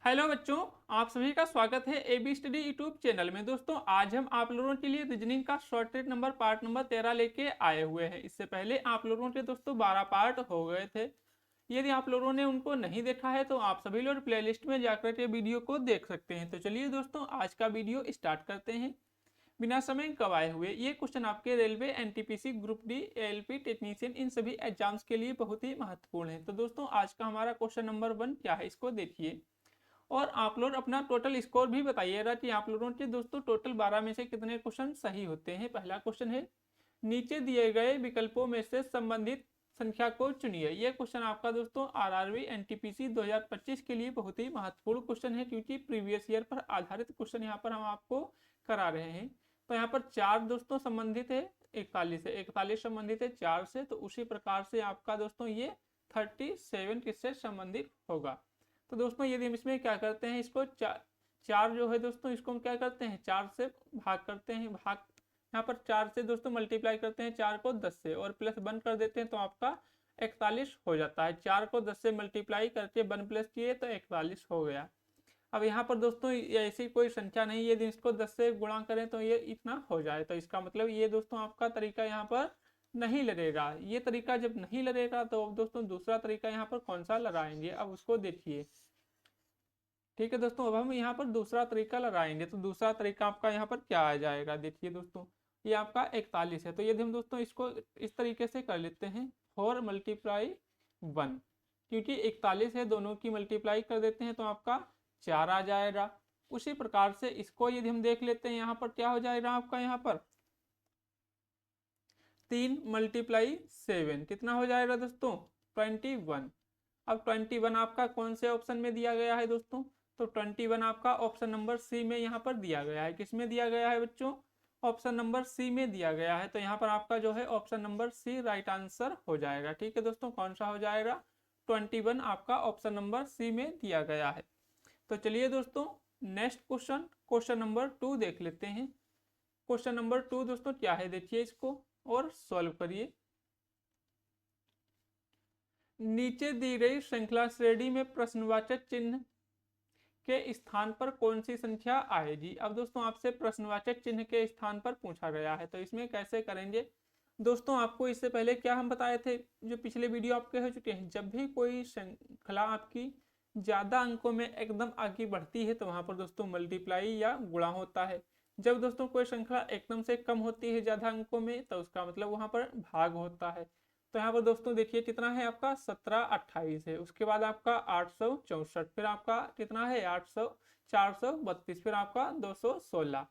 Hello बच्चों, आप सभी का स्वागत है एबी स्टडी यूट्यूब चैनल में। दोस्तों आज हम आप लोगों के लिए रीजनिंग का शॉर्टेड नंबर पार्ट नंबर 13 लेके आए हुए हैं। इससे पहले आप लोगों के दोस्तों 12 पार्ट हो गए थे। यदि आप लोगों ने उनको नहीं देखा है तो आप सभी लोग प्लेलिस्ट में जाकर के वीडियो को देख सकते हैं। तो चलिए दोस्तों आज का वीडियो स्टार्ट करते हैं बिना समय गवाए हुए। ये क्वेश्चन आपके railway, NTPC, group D, ALP technician, इन सभी एग्जाम्स के लिए बहुत ही महत्वपूर्ण है। तो दोस्तों आज का हमारा क्वेश्चन नंबर 1 क्या है, इसको देखिए और आप लोग अपना टोटल स्कोर भी बताइएगा कि आप लोगों के दोस्तों टोटल 12 में से कितने क्वेश्चन सही होते हैं। पहला क्वेश्चन है, नीचे दिए गए विकल्पों में से संबंधित संख्या को चुनिए। यह क्वेश्चन आपका दोस्तों आरआरबी एनटीपीसी 2025 के लिए बहुत ही महत्वपूर्ण क्वेश्चन है, क्योंकि प्रीवियस ईयर पर आधारित क्वेश्चन यहाँ पर हम आपको करा रहे हैं। तो यहाँ पर 4 दोस्तों संबंधित है 41 है, 41 संबंधित है 4 से, तो उसी प्रकार से आपका दोस्तों ये 37 किससे संबंधित होगा। तो दोस्तों यदि हम इसमें क्या करते हैं, इसको चार जो है दोस्तों, इसको हम क्या करते हैं 4 से भाग करते हैं। भाग यहाँ पर 4 से दोस्तों मल्टीप्लाई करते हैं 4 को 10 से और प्लस 1 कर देते हैं तो आपका 41 हो जाता है। 4 को 10 से मल्टीप्लाई करके 1 प्लस किए तो 41 हो गया। अब यहाँ पर दोस्तों ऐसी कोई संख्या नहीं है, यदि इसको 10 से गुणा करें तो ये इतना हो जाए, तो इसका मतलब ये दोस्तों आपका तरीका यहाँ पर नहीं लगेगा। ये तरीका जब नहीं लगेगा तो अब दोस्तों दूसरा तरीका यहाँ पर कौन सा लगाएंगे, अब उसको देखिए। ठीक है दोस्तों, अब हम यहाँ पर दूसरा तरीका लगाएंगे। तो दूसरा तरीका आपका यहाँ पर क्या आ जाएगा, देखिए दोस्तों ये आपका 41 है। तो यदि हम दोस्तों इसको इस तरीके से कर लेते हैं 4 मल्टीप्लाई 1, क्योंकि 41 है, दोनों की मल्टीप्लाई कर देते हैं तो आपका 4 आ जाएगा। उसी प्रकार से इसको यदि हम देख लेते हैं यहाँ पर क्या हो जाएगा आपका, यहाँ पर 3 मल्टीप्लाई 7 कितना हो जाएगा दोस्तों 21। अब 21 आपका कौन से ऑप्शन में दिया गया है दोस्तों, तो 21 आपका ऑप्शन नंबर सी में यहाँ पर दिया गया है। किस में दिया गया है बच्चों, ऑप्शन नंबर सी में दिया गया है। तो यहाँ पर आपका जो है option number C right answer हो जाएगा। ठीक है दोस्तों, कौन सा हो जाएगा 21 आपका ऑप्शन नंबर सी में दिया गया है। तो चलिए दोस्तों नेक्स्ट क्वेश्चन, क्वेश्चन नंबर 2 देख लेते हैं। क्वेश्चन नंबर 2 दोस्तों क्या है, देखिए इसको और सॉल्व करिए। नीचे दी गई श्रृंखला श्रेणी में प्रश्नवाचक चिन्ह के स्थान पर कौन सी संख्या आएगी। अब दोस्तों आपसे प्रश्नवाचक चिन्ह के स्थान पर पूछा गया है, तो इसमें कैसे करेंगे दोस्तों। आपको इससे पहले क्या हम बताए थे, जो पिछले वीडियो आपके हो चुके हैं, जब भी कोई श्रृंखला आपकी ज्यादा अंकों में एकदम आगे बढ़ती है तो वहां पर दोस्तों मल्टीप्लाई या गुणा होता है। जब दोस्तों कोई श्रृंखला एकदम से कम होती है ज्यादा अंकों में तो उसका मतलब वहां पर भाग होता है। तो यहाँ पर दोस्तों देखिए कितना है आपका 1728 है, उसके बाद आपका 864, फिर आपका कितना है 800, 432, फिर आपका 216।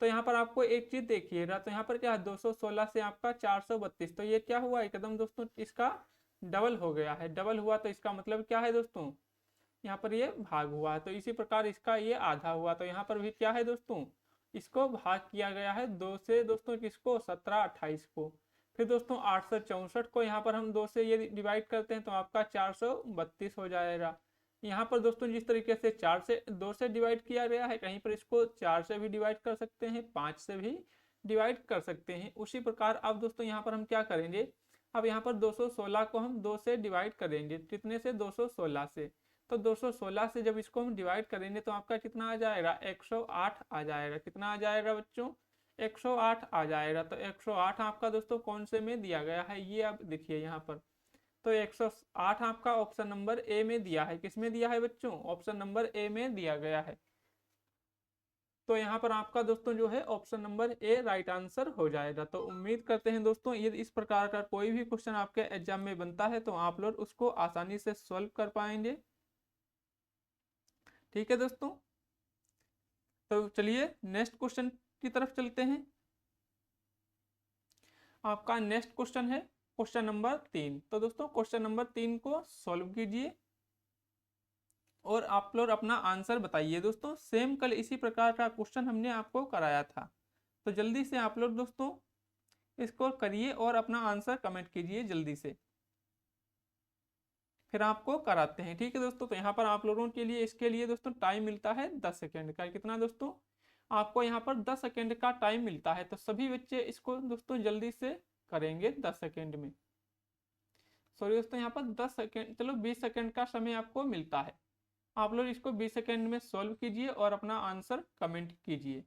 तो यहाँ पर आपको एक चीज देखिएगा, तो यहाँ पर क्या है 216 से आपका 432, तो ये क्या हुआ एकदम दोस्तों इसका डबल हो गया है। डबल हुआ तो इसका मतलब क्या है दोस्तों, यहाँ पर ये भाग हुआ है। तो इसी प्रकार इसका ये आधा हुआ, तो यहाँ पर भी क्या है दोस्तों, इसको भाग किया गया है 2 से दोस्तों, किसको 1728 को। फिर दोस्तों 864 को यहाँ पर हम 2 से ये डिवाइड करते हैं तो आपका 432 हो जाएगा। यहाँ पर दोस्तों जिस तरीके से 4 से 2 से डिवाइड किया गया है, कहीं पर इसको 4 से भी डिवाइड कर सकते हैं, 5 से भी डिवाइड कर सकते हैं। उसी प्रकार अब दोस्तों यहाँ पर हम क्या करेंगे, अब यहाँ पर 216 को हम 2 से डिवाइड करेंगे, कितने से 216 से। तो 216 से जब इसको हम डिवाइड करेंगे तो आपका कितना आ जाएगा 108 आ जाएगा। कितना आ जाएगा बच्चों 108 आ जाएगा। तो 108 आपका दोस्तों कौन से में दिया गया है, ये आप देखिए यहाँ पर। तो 108 आपका ऑप्शन नंबर ए में दिया है। किस में दिया है बच्चों, ऑप्शन नंबर ए में दिया गया है। तो यहाँ पर आपका दोस्तों जो है option number A right answer हो जाएगा। तो उम्मीद करते हैं दोस्तों यदि इस प्रकार का कोई भी क्वेश्चन आपके एग्जाम में बनता है तो आप लोग उसको आसानी से सॉल्व कर पाएंगे। ठीक है दोस्तों, तो चलिए नेक्स्ट क्वेश्चन की तरफ चलते हैं। आपका नेक्स्ट क्वेश्चन है क्वेश्चन नंबर 3। तो दोस्तों क्वेश्चन नंबर 3 को सॉल्व कीजिए और आप लोग अपना आंसर बताइए। दोस्तों सेम कल इसी प्रकार का क्वेश्चन हमने आपको कराया था, तो जल्दी से आप लोग दोस्तों इसको करिए और अपना आंसर कमेंट कीजिए जल्दी से, फिर आपको कराते हैं। ठीक है दोस्तों, तो यहाँ पर आप लोगों के लिए इसके लिए दोस्तों टाइम मिलता है 10 सेकेंड का। कितना दोस्तों, आपको यहाँ पर 10 सेकेंड का टाइम मिलता है, तो सभी बच्चे इसको दोस्तों जल्दी से करेंगे 10 सेकेंड में। सॉरी दोस्तों यहाँ पर 10 सेकेंड, चलो 20 सेकेंड का समय आपको मिलता है। आप लोग इसको 20 सेकेंड में सॉल्व कीजिए और अपना आंसर कमेंट कीजिए।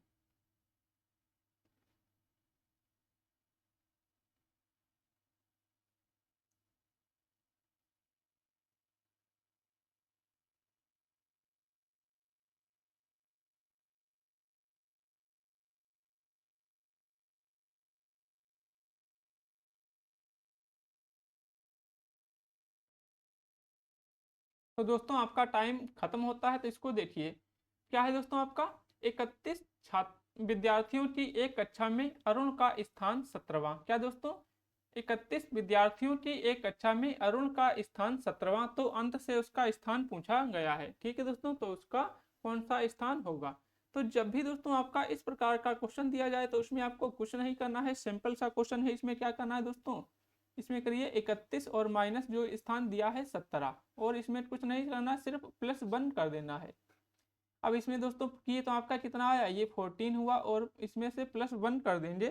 तो दोस्तों आपका टाइम खत्म होता है, तो इसको देखिए क्या है दोस्तों आपका 31 छात्र विद्यार्थियों की एक कक्षा में अरुण का स्थान 17वां। क्या दोस्तों 31 विद्यार्थियों की एक कक्षा में अरुण का स्थान 17वां, तो अंत से उसका स्थान पूछा गया है। ठीक है दोस्तों, तो उसका कौन सा स्थान होगा। तो जब भी दोस्तों आपका इस प्रकार का क्वेश्चन दिया जाए तो उसमें आपको कुछ नहीं करना है, सिंपल सा क्वेश्चन है। इसमें क्या करना है दोस्तों, इसमें करिए 31 और माइनस जो स्थान दिया है 17, और इसमें कुछ नहीं करना, सिर्फ +1 कर देना है। अब इसमें दोस्तों किए तो आपका कितना आया, ये 14 हुआ, और इसमें से +1 कर देंगे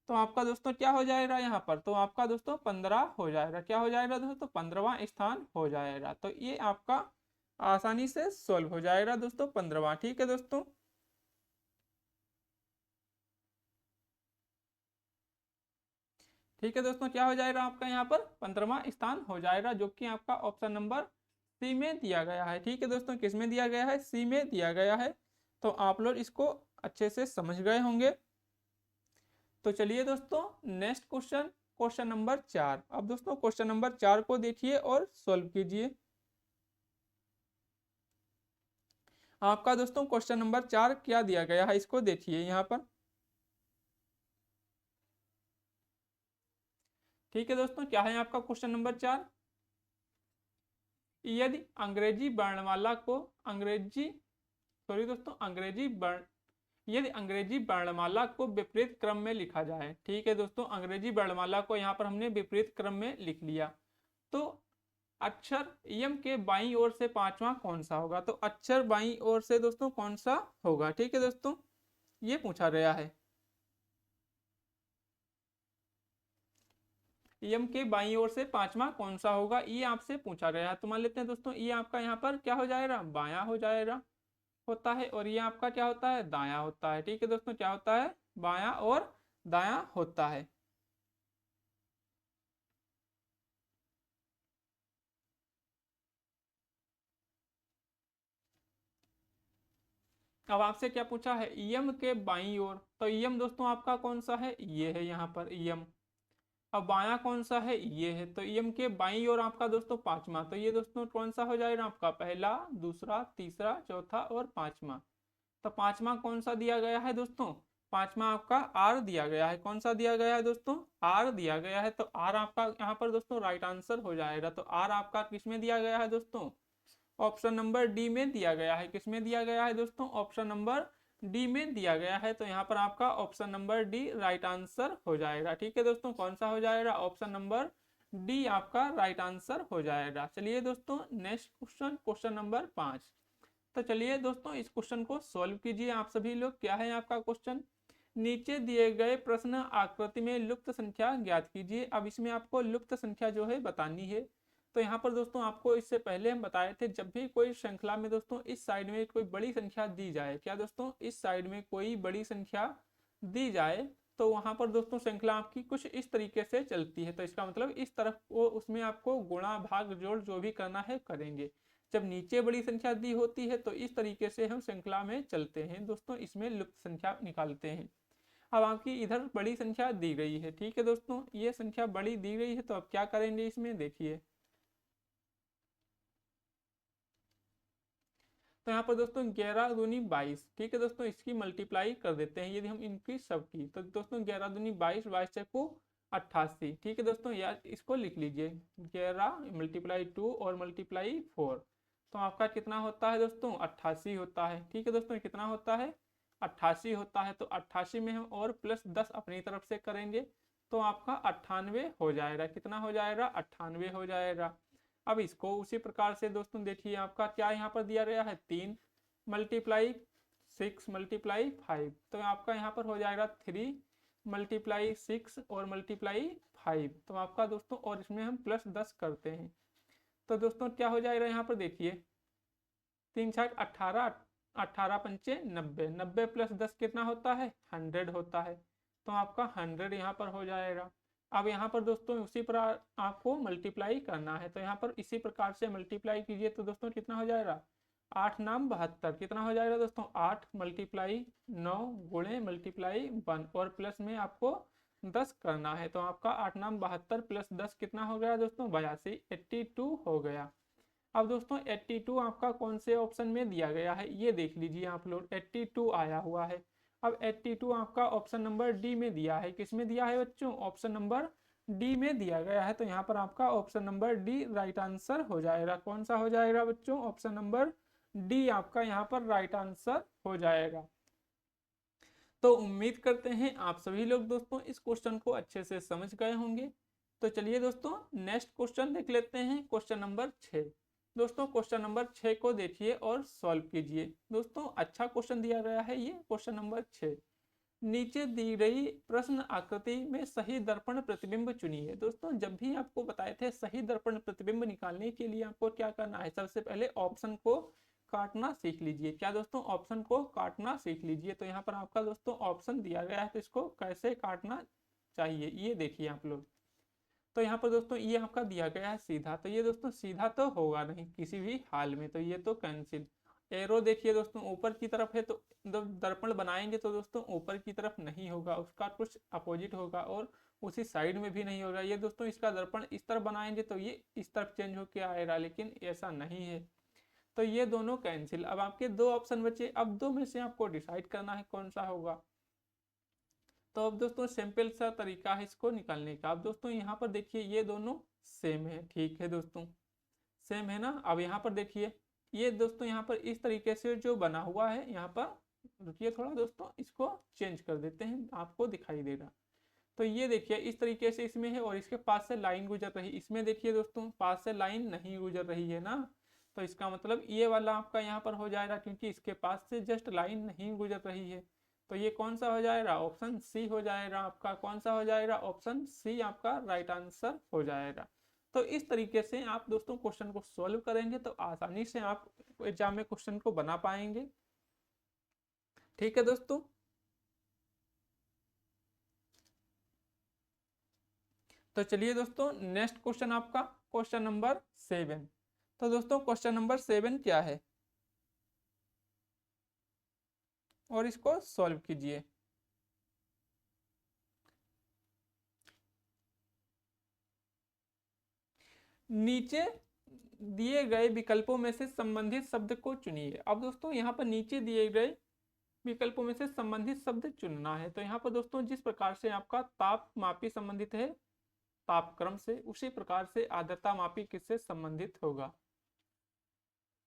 तो आपका दोस्तों क्या हो जाएगा यहाँ पर, तो आपका दोस्तों 15 हो जाएगा। क्या हो जाएगा दोस्तों, 15वां स्थान हो जाएगा। तो ये आपका आसानी से सोल्व हो जाएगा दोस्तों, 15वां। ठीक है दोस्तों, ठीक है दोस्तों, क्या हो जाएगा आपका यहाँ पर 15वां स्थान हो जाएगा, जो कि आपका ऑप्शन नंबर सी में दिया गया है। ठीक है दोस्तों, किस में दिया गया है, सी में दिया गया है। तो आप लोग इसको अच्छे से समझ गए होंगे। तो चलिए दोस्तों नेक्स्ट क्वेश्चन, क्वेश्चन नंबर 4। अब दोस्तों क्वेश्चन नंबर 4 को देखिए और सोल्व कीजिए। आपका दोस्तों क्वेश्चन नंबर 4 क्या दिया गया है, इसको देखिए यहाँ पर। ठीक है दोस्तों, क्या है आपका क्वेश्चन नंबर 4, यदि अंग्रेजी वर्णमाला को अंग्रेजी सॉरी दोस्तों अंग्रेजी वर्ण यदि अंग्रेजी वर्णमाला को विपरीत क्रम में लिखा जाए। ठीक है दोस्तों, अंग्रेजी वर्णमाला को यहाँ पर हमने विपरीत क्रम में लिख लिया, तो अक्षर यम के बाईं ओर से पांचवा कौन सा होगा। तो अक्षर बाईं ओर से दोस्तों कौन सा होगा, ठीक है दोस्तों, ये पूछा गया है। यम के बाईं ओर से पांचवा कौन सा होगा, ये आपसे पूछा गया है। तो मान लेते हैं दोस्तों ये आपका यहाँ पर क्या हो जाएगा, बायां हो जाएगा होता है, और ये आपका क्या होता है, दायां होता है। ठीक है दोस्तों, क्या होता है, बायां और दायां होता है। अब आपसे क्या पूछा है, यम के बाईं ओर, तो यम दोस्तों आपका कौन सा है, ये है यहाँ पर यम। अब बायां कौन सा है, ये है, तो यम के बाईं ओर आपका दोस्तों पांचवा, तो ये दोस्तों कौन सा हो जाएगा आपका, पहला, दूसरा, तीसरा, चौथा और पांचवा। तो पांचवा कौन सा दिया गया है दोस्तों, पांचवा आपका आर दिया गया है। कौन सा दिया गया है दोस्तों, आर दिया गया है। तो आर आपका यहाँ पर दोस्तों राइट आंसर हो जाएगा। तो आर आपका किस में दिया गया है दोस्तों, ऑप्शन नंबर डी में दिया गया है। किस में दिया गया है दोस्तों, ऑप्शन नंबर डी में दिया गया है। तो यहाँ पर आपका option number D right answer हो जाएगा। ठीक है दोस्तों, कौन सा हो जाएगा, ऑप्शन नंबर डी आपका राइट आंसर हो जाएगा। चलिए दोस्तों नेक्स्ट क्वेश्चन, क्वेश्चन नंबर 5। तो चलिए दोस्तों इस क्वेश्चन को सॉल्व कीजिए आप सभी लोग। क्या है आपका क्वेश्चन, नीचे दिए गए प्रश्न आकृति में लुप्त संख्या ज्ञात कीजिए। अब इसमें आपको लुप्त संख्या जो है बतानी है। तो यहाँ पर दोस्तों आपको इससे पहले हम बताए थे, जब भी कोई श्रृंखला में दोस्तों इस साइड में कोई बड़ी संख्या दी जाए, क्या दोस्तों इस साइड में कोई बड़ी संख्या दी जाए, तो वहां पर दोस्तों श्रृंखला आपकी कुछ इस तरीके से चलती है। तो इसका मतलब इस तरफ को उसमें आपको गुणा भाग जोड़ जो भी करना है करेंगे। जब नीचे बड़ी संख्या दी होती है तो इस तरीके से हम श्रृंखला में चलते हैं दोस्तों, इसमें लुप्त संख्या निकालते हैं। अब आपकी इधर बड़ी संख्या दी गई है, ठीक है दोस्तों, ये संख्या बड़ी दी गई है, तो अब क्या करेंगे इसमें देखिए। तो यहाँ पर दोस्तों 11 दूनी 22, ठीक है दोस्तों, इसकी मल्टीप्लाई कर देते हैं यदि हम इनकी सब की। तो दोस्तों 11 दूनी 22, 22 चक्कू 88। ठीक है दोस्तों, यार इसको लिख लीजिए, 11 मल्टीप्लाई 2 और मल्टीप्लाई 4, तो आपका कितना होता है दोस्तों, 88 होता है। ठीक है दोस्तों, कितना होता है, 88 होता है। तो 88 में हम और +10 अपनी तरफ से करेंगे तो आपका 98 हो जाएगा। कितना हो जाएगा, 98 हो जाएगा। अब इसको उसी प्रकार से दोस्तों देखिए, आपका क्या यहाँ पर दिया गया है, 3 मल्टीप्लाई 6 मल्टीप्लाई 5, तो आपका यहाँ पर हो जाएगा 3 मल्टीप्लाई 6 और मल्टीप्लाई 5। तो आपका दोस्तों और इसमें हम +10 करते हैं, तो दोस्तों क्या हो जाएगा यहाँ पर देखिए, 3 छाक 18, 18 पंचे 90, 90 प्लस 10 कितना होता है 100 होता है। तो आपका 100 यहाँ पर हो जाएगा। अब यहाँ पर दोस्तों उसी पर आपको मल्टीप्लाई करना है, तो यहाँ पर इसी प्रकार से मल्टीप्लाई कीजिए तो दोस्तों कितना हो जाएगा 8 नाम 72, कितना हो जाएगा दोस्तों 8 मल्टीप्लाई 9 गुणे मल्टीप्लाई 1 और प्लस में आपको 10 करना है। तो आपका 8 नाम 72 प्लस 10 कितना हो गया दोस्तों 82, 82 हो गया। अब दोस्तों 82 आपका कौन से ऑप्शन में दिया गया है ये देख लीजिए आप लोग, 82 आया हुआ है। अब 82 आपका ऑप्शन नंबर डी में दिया है। किस में दिया है बच्चों, ऑप्शन नंबर डी में दिया गया है। तो यहाँ पर आपका option number D right answer हो जाएगा। कौन सा हो जाएगा बच्चों, ऑप्शन नंबर डी आपका यहाँ पर राइट आंसर हो जाएगा। तो उम्मीद करते हैं आप सभी लोग दोस्तों इस क्वेश्चन को अच्छे से समझ गए होंगे। तो चलिए दोस्तों नेक्स्ट क्वेश्चन देख लेते हैं, क्वेश्चन नंबर 6। दोस्तों क्वेश्चन नंबर 6 को देखिए और सॉल्व कीजिए। दोस्तों अच्छा क्वेश्चन दिया गया है ये क्वेश्चन नंबर 6। नीचे दी गई प्रश्न आकृति में सही दर्पण प्रतिबिंब चुनिए। दोस्तों जब भी आपको बताए थे सही दर्पण प्रतिबिंब निकालने के लिए आपको क्या करना है, सबसे पहले ऑप्शन को काटना सीख लीजिए। क्या दोस्तों, ऑप्शन को काटना सीख लीजिए। तो यहाँ पर आपका दोस्तों ऑप्शन दिया गया है, तो इसको कैसे काटना चाहिए ये देखिए आप लोग। तो यहाँ पर दोस्तों ये आपका दिया गया है सीधा, तो ये दोस्तों सीधा तो होगा नहीं किसी भी हाल में, तो ये तो कैंसिल। एरो देखिए दोस्तों ऊपर की तरफ है, तो दर्पण बनाएंगे तो दोस्तों ऊपर की तरफ नहीं होगा, उसका कुछ अपोजिट होगा, और उसी साइड में भी नहीं होगा। ये दोस्तों इसका दर्पण इस तरफ बनाएंगे तो ये इस तरफ चेंज होकर आएगा, लेकिन ऐसा नहीं है। तो ये दोनों कैंसिल। अब आपके दो ऑप्शन बचे, अब दो में से आपको डिसाइड करना है कौन सा होगा। तो अब दोस्तों सिंपल सा तरीका है इसको निकालने का। अब दोस्तों यहाँ पर देखिए ये दोनों सेम है, ठीक है दोस्तों सेम है ना। अब यहाँ पर देखिए ये दोस्तों यहाँ पर इस तरीके से जो बना हुआ है, यहाँ पर रुकिए थोड़ा दोस्तों इसको चेंज कर देते हैं, आपको दिखाई देगा। तो ये देखिए इस तरीके से इसमें है और इसके पास से लाइन गुजर रही, इसमें देखिए दोस्तों पास से लाइन नहीं गुजर रही है ना, तो इसका मतलब ये वाला आपका यहाँ पर हो जाएगा, क्योंकि इसके पास से जस्ट लाइन नहीं गुजर रही है। तो ये कौन सा हो जाएगा, ऑप्शन सी हो जाएगा आपका। कौन सा हो जाएगा, ऑप्शन सी आपका राइट आंसर हो जाएगा। तो इस तरीके से आप दोस्तों क्वेश्चन को सॉल्व करेंगे तो आसानी से आप एग्जाम में क्वेश्चन को बना पाएंगे, ठीक है दोस्तों। तो चलिए दोस्तों नेक्स्ट क्वेश्चन आपका क्वेश्चन नंबर 7। तो दोस्तों क्वेश्चन नंबर 7 क्या है और इसको सॉल्व कीजिए। नीचे दिए गए विकल्पों में से संबंधित शब्द को चुनिए। अब दोस्तों यहाँ पर नीचे दिए गए विकल्पों में से संबंधित शब्द चुनना है। तो यहाँ पर दोस्तों जिस प्रकार से आपका ताप मापी संबंधित है तापक्रम से, उसी प्रकार से आर्द्रता मापी किससे संबंधित होगा।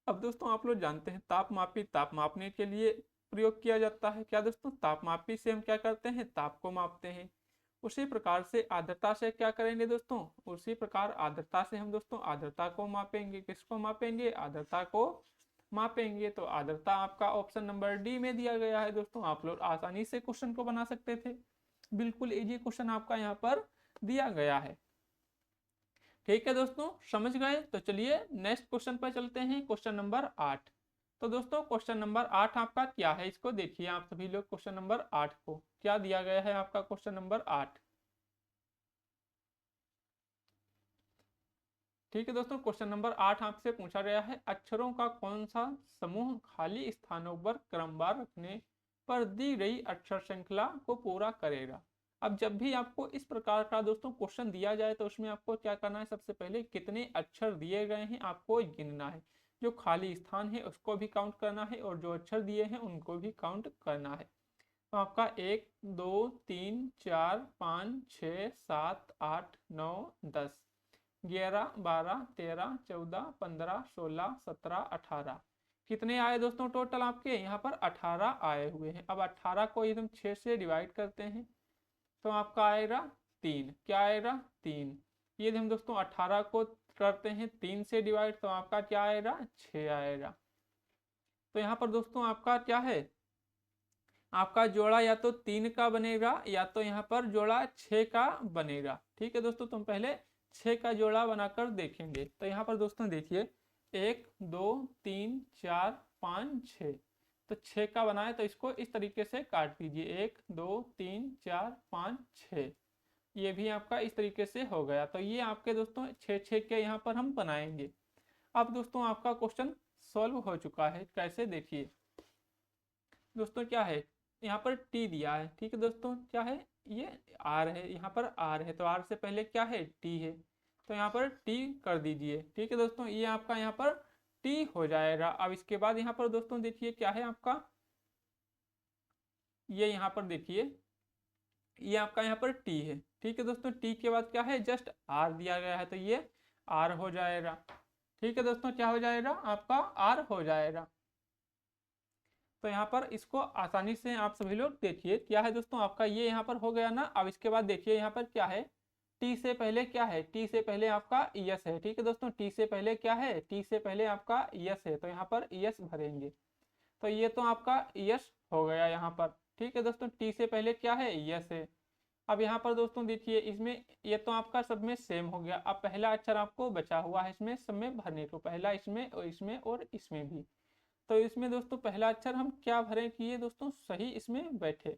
अब दोस्तों आप लोग जानते हैं ताप मापी ताप मापने के लिए प्रयोग किया जाता है। क्या दोस्तों, ताप मापी से हम क्या करते हैं, ताप को मापते हैं। उसी प्रकार से आर्द्रता से क्या करेंगे दोस्तों, उसी प्रकार आर्द्रता से हम दोस्तों आर्द्रता को मापेंगे। किसको मापेंगे, आर्द्रता को मापेंगे। तो आर्द्रता आपका ऑप्शन नंबर डी में दिया गया है दोस्तों। आप लोग आसानी से क्वेश्चन को बना सकते थे, बिल्कुल इजी क्वेश्चन आपका यहाँ पर दिया गया है, ठीक है दोस्तों समझ गए। तो चलिए नेक्स्ट क्वेश्चन पर चलते हैं, क्वेश्चन नंबर 8। तो दोस्तों क्वेश्चन नंबर 8 आपका क्या है, इसको देखिए आप सभी लोग। क्वेश्चन नंबर 8 को क्या दिया गया है आपका, क्वेश्चन नंबर 8, ठीक है दोस्तों। क्वेश्चन नंबर 8 आपसे पूछा गया है अक्षरों का कौन सा समूह खाली स्थानों पर क्रमवार रखने पर दी गई अक्षर श्रृंखला को पूरा करेगा। अब जब भी आपको इस प्रकार का दोस्तों क्वेश्चन दिया जाए तो उसमें आपको क्या करना है, सबसे पहले कितने अक्षर दिए गए हैं आपको गिनना है। जो खाली स्थान है उसको भी काउंट करना है और जो अक्षर दिए हैं उनको भी काउंट करना है। तो आपका 1 2 3 4 5 6 7 8 9 10 11 12 13 14 15 16 17 18 कितने आए दोस्तों टोटल आपके यहाँ पर 18 आए हुए हैं। अब 18 को एकदम 6 से डिवाइड करते हैं तो आपका आएगा 3। क्या आएगा, 3। ये हम दोस्तों 18 को करते हैं 3 से डिवाइड तो आपका क्या आएगा, 6 आएगा। तो यहाँ पर दोस्तों आपका क्या है, आपका जोड़ा या तो 3 का बनेगा या तो यहाँ पर जोड़ा 6 का बनेगा, ठीक है दोस्तों। तुम पहले 6 का जोड़ा बनाकर देखेंगे। तो यहाँ पर दोस्तों देखिए 1 2 3 4 5 6, तो 6 का बना है तो इसको इस तरीके से काट दीजिए, 1 2 3 4 5 6, ये भी आपका इस तरीके से हो गया। तो ये आपके दोस्तों 6 के यहाँ पर हम बनाएंगे। अब दोस्तों आपका क्वेश्चन सॉल्व हो चुका है, कैसे देखिए दोस्तों, क्या है यहाँ पर टी दिया है, ठीक है दोस्तों, क्या है ये आर है, यहाँ पर आर है, तो आर से पहले क्या है टी है, तो यहाँ पर टी कर दीजिए, ठीक है दोस्तों, ये आपका यहाँ पर टी हो जाएगा। अब इसके बाद यहाँ पर दोस्तों देखिए क्या है आपका, ये यहाँ पर देखिए ये आपका यहाँ पर टी है, ठीक है दोस्तों, टी के बाद क्या है जस्ट आर दिया गया है, तो ये आर हो जाएगा, ठीक है दोस्तों, क्या हो जाएगा आपका आर हो जाएगा। तो यहाँ पर इसको आसानी से आप सभी लोग देखिए क्या है दोस्तों, आपका ये यहाँ पर हो गया ना। अब इसके बाद देखिए यहाँ पर क्या है, टी से पहले क्या है, टी से पहले आपका यस है, ठीक है दोस्तों, टी से पहले क्या है, टी से पहले आपका यस है, तो यहाँ पर यस भरेंगे, तो ये तो आपका यस हो गया यहाँ पर, ठीक है दोस्तों, टी से पहले क्या है यस है। अब यहाँ पर दोस्तों देखिए इसमें ये तो आपका सब में सेम हो गया। अब पहला अक्षर आपको बचा हुआ है इसमें सब में भरने को, पहला इसमें और इसमें भी। तो इसमें दोस्तों पहला अक्षर हम क्या भरें कि ये दोस्तों सही इसमें बैठे।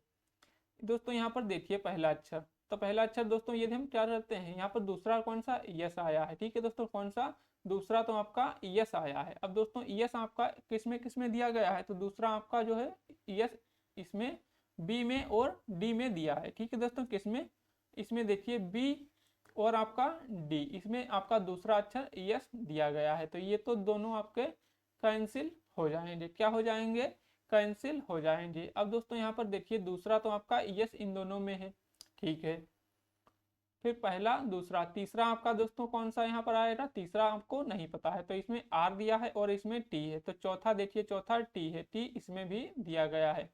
दोस्तों यहाँ पर देखिए पहला अक्षर, तो पहला अक्षर दोस्तों ये हम क्या करते हैं, यहाँ पर दूसरा कौन सा यस आया है, ठीक है दोस्तों, कौन सा दूसरा तो आपका यस आया है। अब दोस्तों यस आपका किस में दिया गया है, तो दूसरा आपका जो है यस इसमें बी में और डी में दिया है, ठीक है दोस्तों, किसमें इसमें देखिए बी और आपका डी, इसमें आपका दूसरा अक्षर यस दिया गया है, तो ये तो दोनों आपके कैंसिल हो जाएंगे, क्या हो जाएंगे कैंसिल हो जाएंगे। अब दोस्तों यहाँ पर देखिए दूसरा तो आपका यस इन दोनों में है, ठीक है, फिर पहला दूसरा तीसरा आपका दोस्तों कौन सा यहाँ पर आएगा, तीसरा आपको नहीं पता है, तो इसमें आर दिया है और इसमें टी है, तो चौथा देखिए चौथा टी है, टी इसमें भी दिया गया है।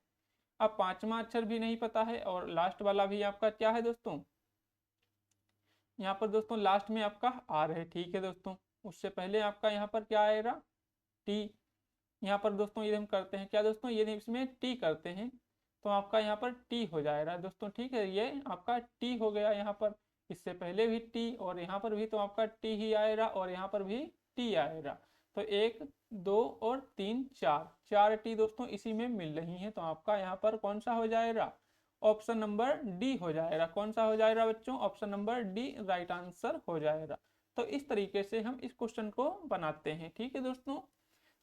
अब पांचवा अक्षर भी नहीं पता है और लास्ट वाला भी आपका क्या है दोस्तों, यहाँ पर दोस्तों लास्ट में आपका आर है, ठीक है दोस्तों, उससे पहले आपका यहाँ पर क्या आएगा टी। यहाँ पर दोस्तों ये हम करते हैं क्या दोस्तों, ये इसमें टी करते हैं, तो आपका यहाँ पर टी हो जाएगा दोस्तों, ठीक है, ये आपका टी हो गया यहाँ पर, इससे पहले भी टी और यहाँ पर भी तो आपका टी ही आएगा और यहाँ पर भी टी आएगा, तो 1 2 और 3 4 4 टी दोस्तों इसी में मिल रही हैं, तो आपका यहाँ पर कौन सा हो जाएगा, ऑप्शन नंबर डी हो जाएगा। कौन सा हो जाएगा बच्चों, option number D right answer हो जाएगा। तो इस तरीके से हम इस क्वेश्चन को बनाते हैं, ठीक है दोस्तों,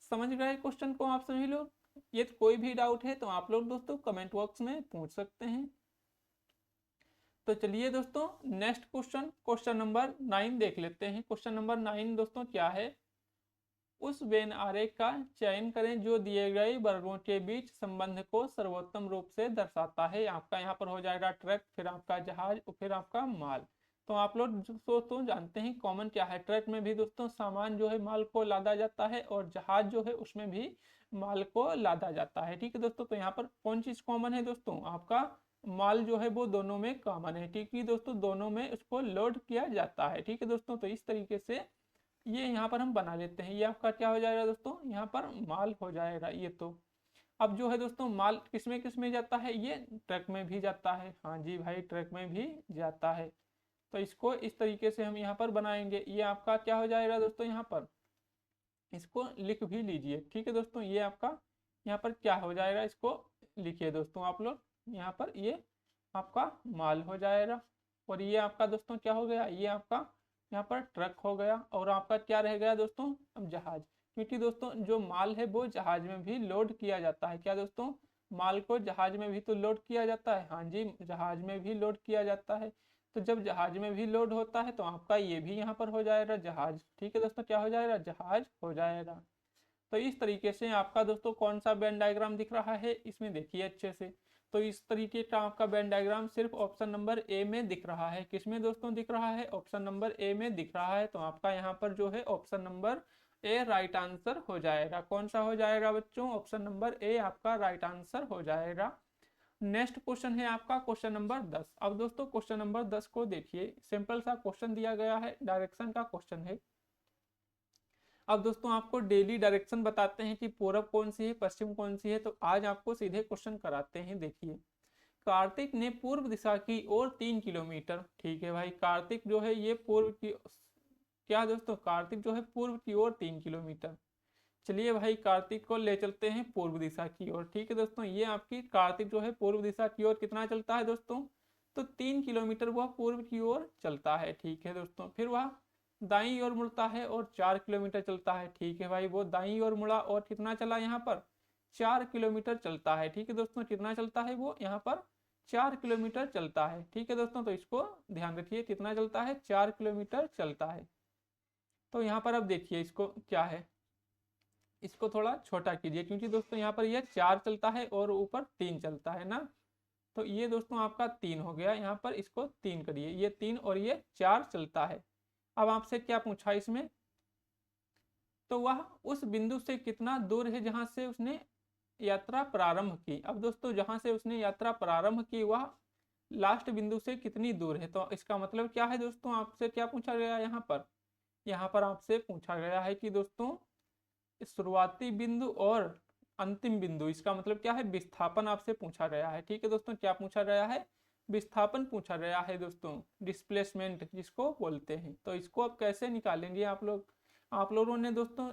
समझ गए क्वेश्चन को आप सभी लोग। ये कोई भी डाउट है तो आप लोग दोस्तों कमेंट बॉक्स में पूछ सकते हैं। तो चलिए दोस्तों नेक्स्ट क्वेश्चन, क्वेश्चन नंबर 9 देख लेते हैं। क्वेश्चन नंबर 9 दोस्तों क्या है, उस वेन आरेख का चयन करें जो दिए गए वर्गों के बीच संबंध को सर्वोत्तम रूप से दर्शाता है। आपका यहाँ पर हो जाएगा ट्रक, फिर आपका जहाज और फिर आपका माल। तो आप लोग तो जानते हैं कॉमन क्या है, ट्रक में भी दोस्तों सामान जो है माल को लादा जाता है और जहाज जो है उसमें भी माल को लादा जाता है, ठीक है दोस्तों। तो यहाँ पर कौन चीज कॉमन है दोस्तों, आपका माल जो है वो दोनों में कॉमन है, ठीक है दोस्तों, दोनों में उसको लोड किया जाता है, ठीक है दोस्तों। तो इस तरीके से ये यहाँ पर हम बना लेते हैं, ये आपका क्या हो जाएगा दोस्तों, यहाँ पर माल हो जाएगा ये तो। अब जो है दोस्तों माल किस में जाता है, ये ट्रक में भी जाता है, हाँ जी भाई ट्रक में भी जाता है। तो इसको इस तरीके से हम यहाँ पर बनाएंगे, ये आपका क्या हो जाएगा दोस्तों, यहाँ पर इसको लिख भी लीजिए, ठीक है दोस्तों, ये आपका यहाँ पर क्या हो जाएगा, इसको लिखिए दोस्तों आप लोग, यहाँ पर ये आपका माल हो जाएगा और ये आपका दोस्तों क्या हो गया, ये आपका यहाँ पर ट्रक हो गया और आपका क्या रह गया दोस्तों, अब जहाज। क्योंकि दोस्तों जो माल है वो जहाज में भी लोड किया जाता है, क्या दोस्तों, माल को जहाज में भी तो लोड किया जाता है, हाँ जी जहाज में भी लोड किया जाता है। तो जब जहाज में भी लोड होता है तो आपका ये भी यहाँ पर हो जाएगा जहाज, ठीक है दोस्तों, क्या हो जाएगा जहाज हो जाएगा। तो इस तरीके से आपका दोस्तों कौन सा वेन डायग्राम दिख रहा है, इसमें देखिए अच्छे से। तो इस तरीके का आपका वेन डायग्राम सिर्फ ऑप्शन नंबर ए में दिख रहा है, किसमें दोस्तों दिख रहा है, ऑप्शन नंबर ए में दिख रहा है। तो आपका यहाँ पर जो है option number A right answer हो जाएगा। कौन सा हो जाएगा बच्चों, ऑप्शन नंबर ए आपका राइट आंसर हो जाएगा। नेक्स्ट क्वेश्चन है आपका क्वेश्चन नंबर 10। अब दोस्तों क्वेश्चन नंबर 10 को देखिए, सिंपल सा क्वेश्चन दिया गया है, डायरेक्शन का क्वेश्चन है। अब दोस्तों आपको डेली डायरेक्शन बताते हैं कि पूरब कौन सी है पश्चिम कौन सी है, तो आज आपको सीधे क्वेश्चन कराते हैं। देखिए कार्तिक ने पूर्व दिशा की ओर 3 किलोमीटर, ठीक है भाई, कार्तिक जो है ये पूर्व की क्या दोस्तों, कार्तिक जो है पूर्व की ओर 3 किलोमीटर। चलिए भाई कार्तिक को ले चलते हैं पूर्व दिशा की ओर। ठीक है दोस्तों, ये आपकी कार्तिक जो है पूर्व दिशा की ओर कितना चलता है दोस्तों, तो 3 किलोमीटर वह पूर्व की ओर चलता है। ठीक है दोस्तों, फिर वह दाईं ओर मुड़ता है और 4 किलोमीटर चलता है। ठीक है भाई, वो दाईं ओर मुड़ा और कितना चला यहाँ पर, 4 किलोमीटर चलता है। ठीक है दोस्तों, कितना चलता है वो यहाँ पर, 4 किलोमीटर चलता है। ठीक है दोस्तों, तो इसको ध्यान रखिए, कितना चलता है, 4 किलोमीटर चलता है। तो यहाँ पर अब देखिए इसको क्या है, इसको थोड़ा छोटा कीजिए, क्योंकि दोस्तों यहाँ पर यह 4 चलता है और ऊपर 3 चलता है ना। तो ये दोस्तों आपका 3 हो गया, यहाँ पर इसको 3 करिए, ये 3 और ये 4 चलता है। अब आपसे क्या पूछा इसमें, तो वह उस बिंदु से कितना दूर है जहां से उसने यात्रा प्रारंभ की। अब दोस्तों जहां से उसने यात्रा प्रारंभ की वह लास्ट बिंदु से कितनी दूर है। तो इसका मतलब क्या है दोस्तों, आपसे क्या पूछा गया यहाँ पर, यहाँ पर आपसे पूछा गया है कि दोस्तों शुरुआती बिंदु और अंतिम बिंदु, इसका मतलब क्या है, विस्थापन आपसे पूछा गया है। ठीक है दोस्तों, क्या पूछा गया है, विस्थापन पूछा गया है दोस्तों, डिस्प्लेसमेंट जिसको बोलते हैं। तो इसको अब कैसे निकालेंगे आप लोग, आप लोगों ने दोस्तों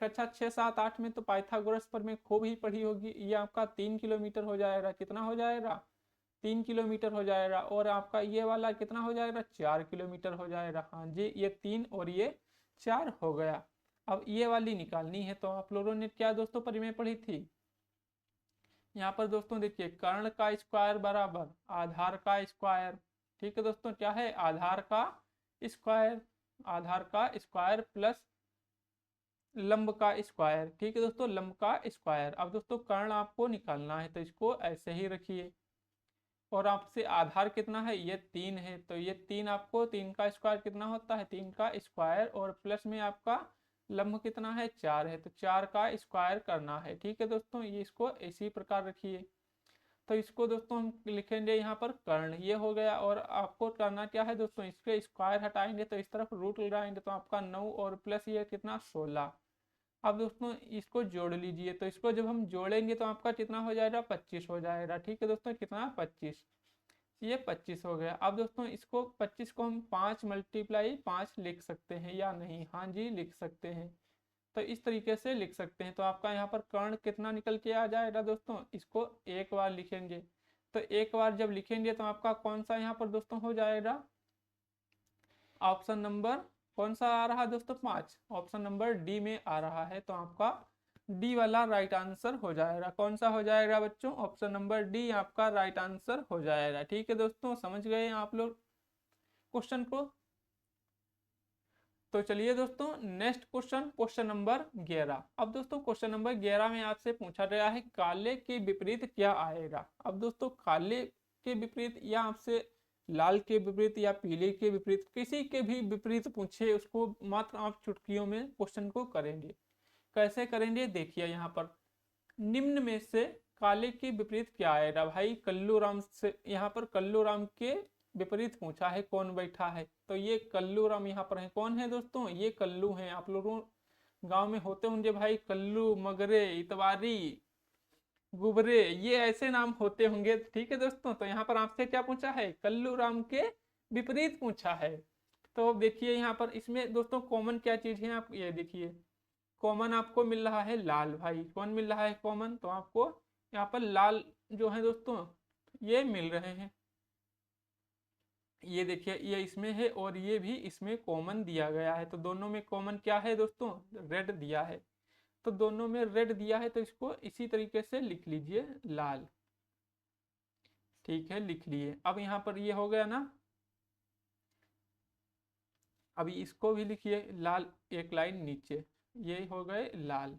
कक्षा 6, 7, 8 में तो पाइथागोरस पर में खूब ही पढ़ी होगी। ये आपका 3 किलोमीटर हो जाएगा, कितना हो जाएगा, 3 किलोमीटर हो जाएगा। और आपका ये वाला कितना हो जाएगा, 4 किलोमीटर हो जाएगा। हाँ जी, ये 3 और ये 4 हो गया। अब ये वाली निकालनी है, तो आप लोगों ने क्या दोस्तों परिमेय पढ़ी थी, यहाँ पर दोस्तों देखिए कर्ण का स्क्वायर बराबर आधार का स्क्वायर। ठीक है दोस्तों, क्या है, आधार का स्क्वायर, आधार का स्क्वायर प्लस लंब का स्क्वायर। ठीक है दोस्तों, लंब का स्क्वायर। अब दोस्तों कर्ण आपको निकालना है, तो इसको ऐसे ही रखिए। और आपसे आधार कितना है, ये 3 है, तो ये 3 आपको 3 का स्क्वायर कितना होता है, 3 का स्क्वायर, और प्लस में आपका लंब कितना है, 4 है, तो 4 का स्क्वायर करना है। ठीक है दोस्तों, ये इसको इसी प्रकार रखिए। तो इसको दोस्तों हम लिखेंगे यहाँ पर कर्ण, ये हो गया। और आपको करना क्या है दोस्तों, इसके स्क्वायर हटाएंगे तो इस तरफ रूट लगाएंगे, तो आपका 9 और प्लस ये कितना, 16। अब दोस्तों इसको जोड़ लीजिए, तो इसको जब हम जोड़ेंगे तो आपका कितना हो जाएगा, 25 हो जाएगा। ठीक है दोस्तों, कितना, 25, ये 25 हो गया। अब दोस्तों इसको 25 को हम 5 × 5 लिख सकते हैं या नहीं, हाँ जी लिख सकते हैं। तो इस तरीके से लिख सकते हैं। तो आपका यहाँ पर कर्ण कितना निकल के आ जाएगा दोस्तों, इसको एक बार लिखेंगे। तो एक बार जब लिखेंगे तो आपका कौन सा यहाँ पर दोस्तों हो जाएगा, ऑप्शन नंबर कौन सा आ रहा है दोस्तों, 5, ऑप्शन नंबर डी में आ रहा है। तो आपका डी वाला राइट आंसर हो जाएगा। कौन सा हो जाएगा बच्चों, ऑप्शन नंबर डी आपका राइट आंसर हो जाएगा। ठीक है दोस्तों, समझ गए आप लोग क्वेश्चन को। तो चलिए दोस्तों नेक्स्ट क्वेश्चन, क्वेश्चन नंबर 11। अब दोस्तों क्वेश्चन नंबर 11 में आपसे पूछा गया है काले के विपरीत क्या आएगा। अब दोस्तों काले के विपरीत, या आपसे लाल के विपरीत या पीले के विपरीत, किसी के भी विपरीत पूछे, उसको मात्र आप चुटकियों में क्वेश्चन को करेंगे। कैसे करेंगे देखिए, यहाँ पर निम्न में से काले के विपरीत क्या आएगा। भाई कल्लू राम से, यहाँ पर कल्लू राम के विपरीत पूछा है, कौन बैठा है, तो ये कल्लू राम यहाँ पर है। कौन है दोस्तों, ये कल्लू हैं। आप लोगों गांव में होते होंगे भाई, कल्लू, मगरे, इतवारी, गुबरे, ये ऐसे नाम होते होंगे। ठीक है दोस्तों, तो यहाँ पर आपसे क्या पूछा है, कल्लू राम के विपरीत पूछा है। तो देखिए यहाँ पर इसमें दोस्तों कॉमन क्या चीज है, आप ये देखिए, कॉमन आपको मिल रहा है लाल। भाई कौन मिल रहा है कॉमन, तो आपको यहाँ पर लाल जो है दोस्तों ये मिल रहे हैं। ये देखिए ये इसमें है और ये भी इसमें कॉमन दिया गया है। तो दोनों में कॉमन क्या है दोस्तों, रेड दिया है। तो दोनों में रेड दिया है, तो इसको इसी तरीके से लिख लीजिए, लाल। ठीक है, लिख लिए। अब यहाँ पर ये हो गया ना, अभी इसको भी लिखिए लाल, एक लाइन नीचे, ये हो गए लाल।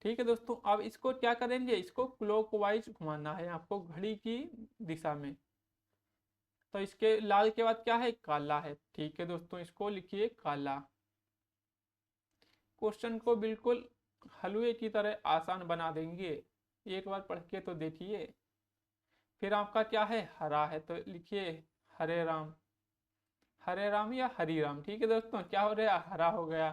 ठीक है दोस्तों, अब इसको क्या करेंगे, इसको क्लॉकवाइज घुमाना है आपको घड़ी की दिशा में। तो इसके लाल के बाद क्या है, काला है। ठीक है दोस्तों, इसको लिखिए काला। क्वेश्चन को बिल्कुल हलवे की तरह आसान बना देंगे, एक बार पढ़ के तो देखिए। फिर आपका क्या है, हरा है, तो लिखिए हरे राम, हरे राम या हरी राम। ठीक है दोस्तों, क्या हो गया, हरा हो गया।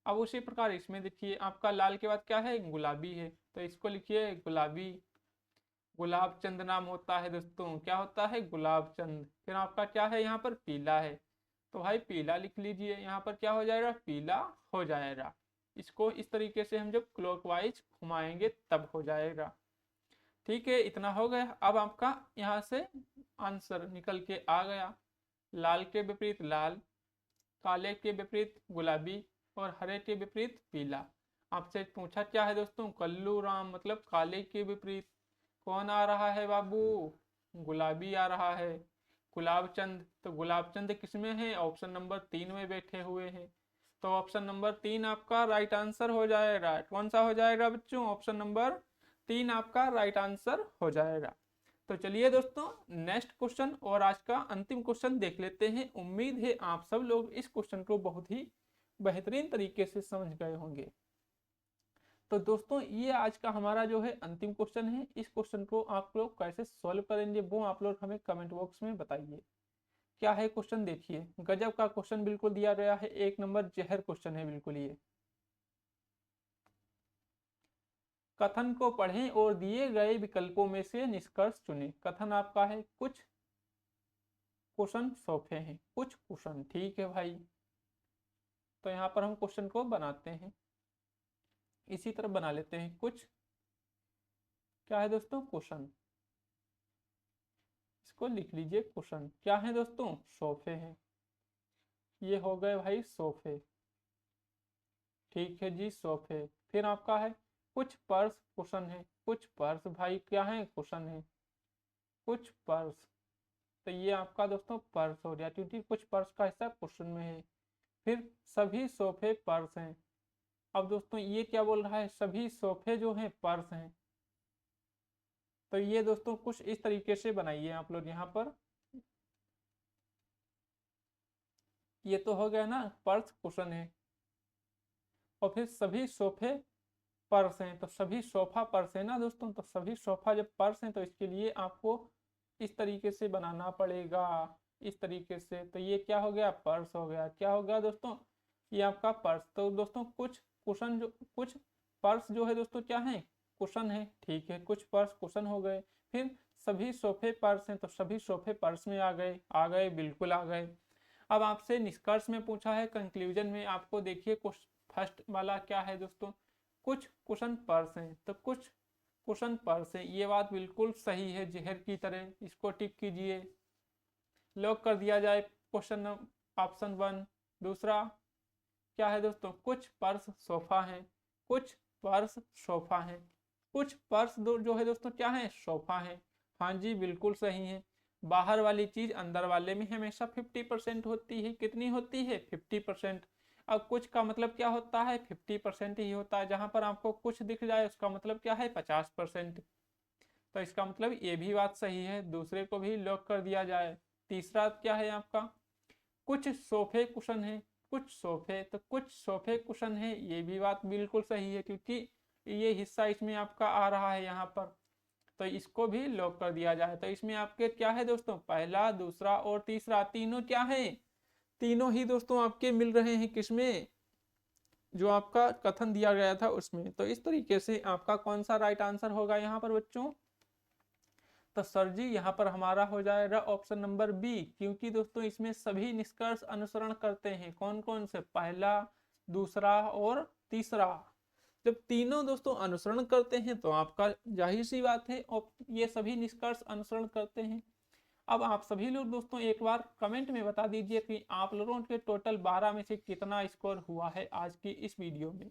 अब उसी प्रकार इसमें देखिए आपका लाल के बाद क्या है, गुलाबी है, तो इसको लिखिए गुलाबी। गुलाब चंद नाम होता है दोस्तों, क्या होता है, गुलाब चंद। फिर आपका क्या है यहाँ पर, पीला है, तो भाई पीला लिख लीजिए, यहाँ पर क्या हो जाएगा, पीला हो जाएगा। इसको इस तरीके से हम जब क्लॉकवाइज घुमाएंगे तब हो जाएगा। ठीक है, इतना हो गया। अब आपका यहाँ से आंसर निकल के आ गया। लाल के विपरीत लाल, काले के विपरीत गुलाबी और हरे के विपरीत पीला। आपसे पूछा क्या है दोस्तों, कल्लू राम मतलब काले के विपरीत कौन आ रहा है बाबू, गुलाबी आ रहा है। गुलाब चंद, तो गुलाब चंद किसमें है, ऑप्शन नंबर 3 में बैठे हुए हैं। तो ऑप्शन नंबर 3 आपका राइट आंसर हो जाएगा। कौन सा हो जाएगा बच्चों, ऑप्शन नंबर 3 आपका राइट आंसर हो जाएगा। तो चलिए दोस्तों नेक्स्ट क्वेश्चन और आज का अंतिम क्वेश्चन देख लेते हैं। उम्मीद है आप सब लोग इस क्वेश्चन को बहुत ही बेहतरीन तरीके से समझ गए होंगे। तो दोस्तों ये आज का हमारा जो है अंतिम क्वेश्चन है। इस क्वेश्चन को आप लोग कैसे सॉल्व करेंगे वो आप लोग हमें कमेंट बॉक्स में बताइए। क्या है क्वेश्चन, देखिए गजब का क्वेश्चन बिल्कुल दिया गया है, 1 नंबर जहर क्वेश्चन है बिल्कुल ये। कथन को पढ़ें और दिए गए विकल्पों में से निष्कर्ष चुनें। कथन आपका है कुछ कुशन सोफे हैं, कुछ कुशन, ठीक है भाई। तो यहाँ पर हम क्वेश्चन को बनाते हैं, इसी तरह बना लेते हैं। कुछ क्या है दोस्तों, कुशन, इसको लिख लीजिए कुशन। क्या है दोस्तों, सोफे हैं। ये हो गए भाई सोफे, ठीक है जी सोफे। फिर आपका है कुछ पर्स कुशन है, कुछ पर्स भाई क्या है, कुशन है, कुछ पर्स। तो ये आपका दोस्तों पर्स हो गया, क्योंकि कुछ पर्स का हिस्सा क्वेश्चन में है। फिर सभी सोफे पर्स हैं। अब दोस्तों ये क्या बोल रहा है, सभी सोफे जो हैं पर्स हैं। तो ये दोस्तों कुछ इस तरीके से बनाइए आप लोग यहाँ पर। ये तो हो गया ना, पर्स कुशन है। और फिर सभी सोफे पर्स हैं, तो सभी सोफा पर्स है ना दोस्तों। तो सभी सोफा जब पर्स हैं तो इसके लिए आपको इस तरीके से बनाना पड़ेगा, इस तरीके से। तो ये क्या हो गया, पर्स हो गया। क्या हो गया दोस्तों, ये आपका पर्स। तो दोस्तों कुछ कुशन जो, कुछ पर्स जो है दोस्तों क्या है, कुशन है, ठीक है। कुछ पर्स कुशन हो गए। फिर सभी सोफे पर्स हैं, तो सभी सोफे पर्स में आ गए, आ गए, बिल्कुल आ गए। अब आपसे निष्कर्ष में पूछा है, कंक्लूजन में आपको देखिए फर्स्ट वाला क्या है दोस्तों, कुछ कुशन पर्स हैं। तो कुछ कुशन पर्स हैं, ये बात बिल्कुल सही है जहर की तरह, इसको टिक कीजिए, लॉक कर दिया जाए क्वेश्चन ऑप्शन 1। दूसरा क्या है दोस्तों, कुछ पर्स सोफा है, कुछ पर्स सोफा है, कुछ पर्स जो है दोस्तों क्या है, सोफा है। हाँ जी बिल्कुल सही है। बाहर वाली चीज अंदर वाले में हमेशा 50% होती है, कितनी होती है, 50%। अब कुछ का मतलब क्या होता है, 50% ही होता है। जहां पर आपको कुछ दिख जाए उसका मतलब क्या है, 50%। तो इसका मतलब ये भी बात सही है, दूसरे को भी लॉक कर दिया जाए। तीसरा क्या है आपका, कुछ सोफे कुशन है, कुछ सोफे, तो कुछ सोफे कुशन है, ये भी बात बिल्कुल सही है, क्योंकि ये हिस्सा इसमें आपका आ रहा है यहाँ पर। तो इसको भी लॉक कर दिया जाए। तो इसमें आपके क्या है दोस्तों, पहला, दूसरा और तीसरा तीनों क्या है, तीनों ही दोस्तों आपके मिल रहे हैं किसमें, जो आपका कथन दिया गया था उसमें। तो इस तरीके से आपका कौन सा राइट आंसर होगा यहाँ पर बच्चों, तो सर जी यहाँ पर हमारा हो जाएगा ऑप्शन नंबर बी, क्योंकि दोस्तों इसमें सभी निष्कर्ष अनुसरण करते हैं। कौन कौन से, पहला, दूसरा और तीसरा। जब तीनों दोस्तों अनुसरण करते हैं तो आपका जाहिर सी बात है और ये सभी निष्कर्ष अनुसरण करते हैं। अब आप सभी लोग दोस्तों एक बार कमेंट में बता दीजिए कि आप लोगों के टोटल 12 में से कितना स्कोर हुआ है आज की इस वीडियो में।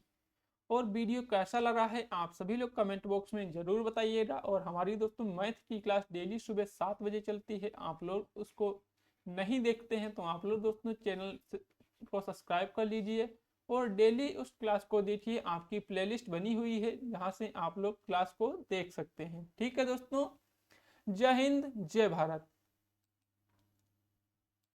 और वीडियो कैसा लगा है आप सभी लोग कमेंट बॉक्स में जरूर बताइएगा। और हमारी दोस्तों मैथ की क्लास डेली सुबह 7 बजे चलती है, आप लोग उसको नहीं देखते हैं तो आप लोग दोस्तों चैनल को सब्सक्राइब कर लीजिए और डेली उस क्लास को देखिए। आपकी प्लेलिस्ट बनी हुई है जहाँ से आप लोग क्लास को देख सकते हैं। ठीक है दोस्तों, जय हिंद, जय भारत।